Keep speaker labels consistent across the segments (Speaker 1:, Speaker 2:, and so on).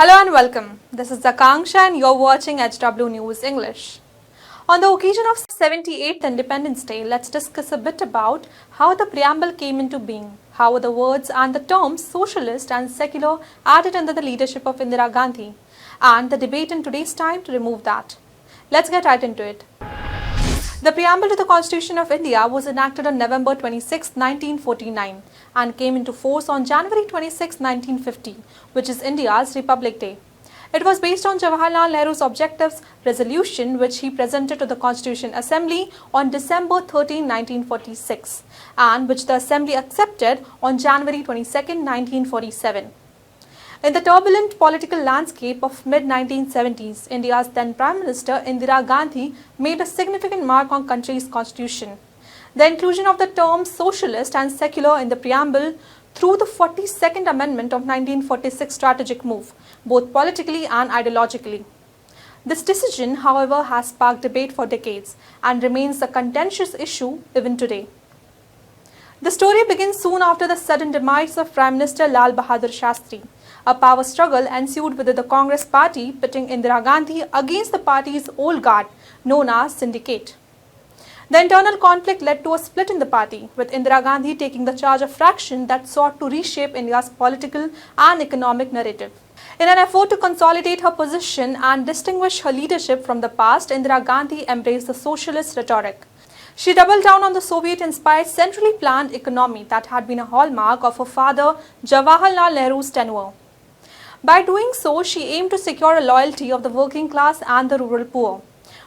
Speaker 1: Hello and welcome. This is Akanksha and you're watching HW News English. On the occasion of 78th Independence Day, let's discuss a bit about how the preamble came into being, how the words and the terms socialist and secular added under the leadership of Indira Gandhi, and the debate in today's time to remove that. Let's get right into it. The preamble to the Constitution of India was enacted on November 26, 1949 and came into force on January 26, 1950, which is India's Republic Day. It was based on Jawaharlal Nehru's objectives resolution which he presented to the Constitution Assembly on December 13, 1946 and which the Assembly accepted on January 22, 1947. In the turbulent political landscape of mid-1970s, India's then Prime Minister Indira Gandhi made a significant mark on country's constitution. The inclusion of the terms socialist and secular in the preamble through the 42nd Amendment of 1946 strategic move, both politically and ideologically. This decision, however, has sparked debate for decades and remains a contentious issue even today. The story begins soon after the sudden demise of Prime Minister Bahadur Shastri. A power struggle ensued within the Congress party, pitting Indira Gandhi against the party's old guard, known as syndicate. The internal conflict led to a split in the party, with Indira Gandhi taking the charge of fraction that sought to reshape India's political and economic narrative. In an effort to consolidate her position and distinguish her leadership from the past, Indira Gandhi embraced the socialist rhetoric. She doubled down on the Soviet-inspired centrally planned economy that had been a hallmark of her father Jawaharlal Nehru's tenure. By doing so, she aimed to secure a loyalty of the working class and the rural poor,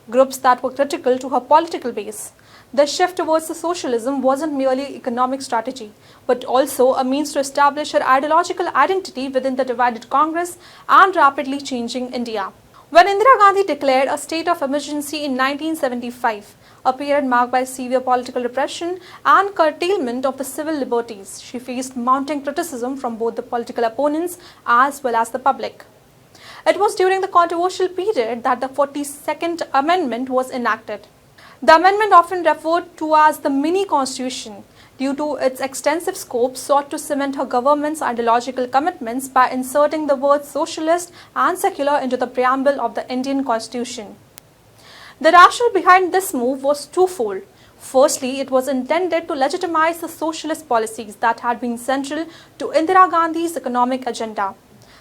Speaker 1: groups that were critical to her political base. The shift towards the socialism wasn't merely economic strategy, but also a means to establish her ideological identity within the divided Congress and rapidly changing India. When Indira Gandhi declared a state of emergency in 1975, a period marked by severe political repression and curtailment of the civil liberties, she faced mounting criticism from both the political opponents as well as the public. It was during the controversial period that the 42nd Amendment was enacted. The amendment, often referred to as the mini-constitution, due to its extensive scope, sought to cement her government's ideological commitments by inserting the words socialist and secular into the preamble of the Indian Constitution. The rationale behind this move was twofold. Firstly, it was intended to legitimize the socialist policies that had been central to Indira Gandhi's economic agenda.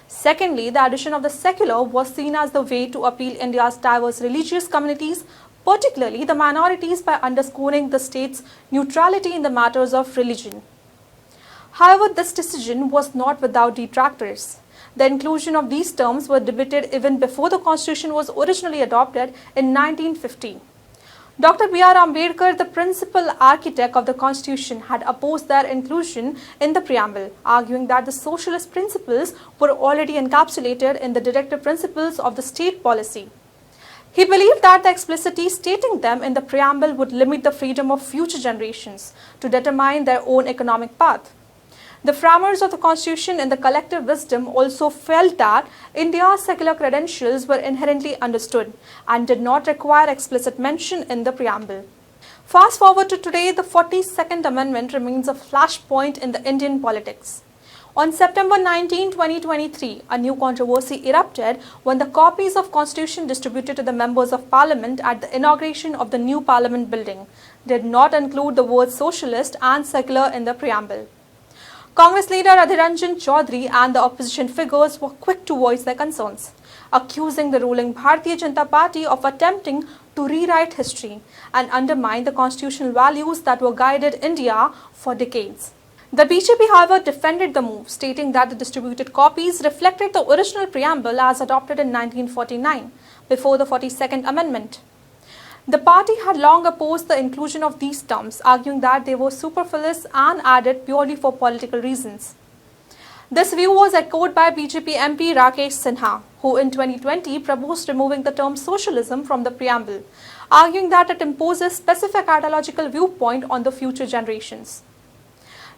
Speaker 1: Secondly, the addition of the secular was seen as the way to appeal India's diverse religious communities, particularly the minorities, by underscoring the state's neutrality in the matters of religion. However, this decision was not without detractors. The inclusion of these terms were debated even before the Constitution was originally adopted in 1950. Dr. B.R. Ambedkar, the principal architect of the Constitution, had opposed their inclusion in the preamble, arguing that the socialist principles were already encapsulated in the directive principles of the state policy. He believed that the explicitly stating them in the preamble would limit the freedom of future generations to determine their own economic path. The framers of the Constitution, in the collective wisdom, also felt that India's secular credentials were inherently understood and did not require explicit mention in the preamble. Fast forward to today, the 42nd Amendment remains a flashpoint in the Indian politics. On September 19, 2023, a new controversy erupted when the copies of Constitution distributed to the members of Parliament at the inauguration of the new Parliament building did not include the words socialist and secular in the preamble. Congress leader Adhir Ranjan Chaudhary and the opposition figures were quick to voice their concerns, accusing the ruling Bharatiya Janata Party of attempting to rewrite history and undermine the constitutional values that were guided India for decades. The BJP, however, defended the move, stating that the distributed copies reflected the original preamble as adopted in 1949, before the 42nd Amendment. The party had long opposed the inclusion of these terms, arguing that they were superfluous and added purely for political reasons. This view was echoed by BJP MP Rakesh Sinha, who in 2020 proposed removing the term socialism from the preamble, arguing that it imposes specific ideological viewpoint on the future generations.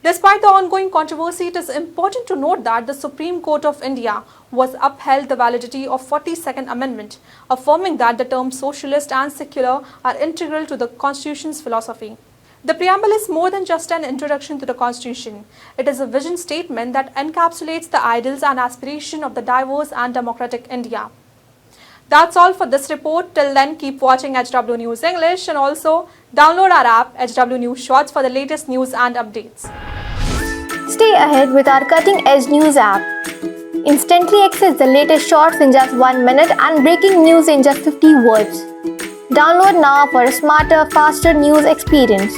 Speaker 1: Despite the ongoing controversy, it is important to note that the Supreme Court of India was upheld the validity of 42nd Amendment, affirming that the terms socialist and secular are integral to the Constitution's philosophy. The preamble is more than just an introduction to the Constitution. It is a vision statement that encapsulates the ideals and aspirations of the diverse and democratic India. That's all for this report. Till then, keep watching HW News English and also download our app HW News Shorts for the latest news and updates.
Speaker 2: Stay ahead with our cutting-edge news app. Instantly access the latest shorts in just 1 minute and breaking news in just 50 words. Download now for a smarter, faster news experience.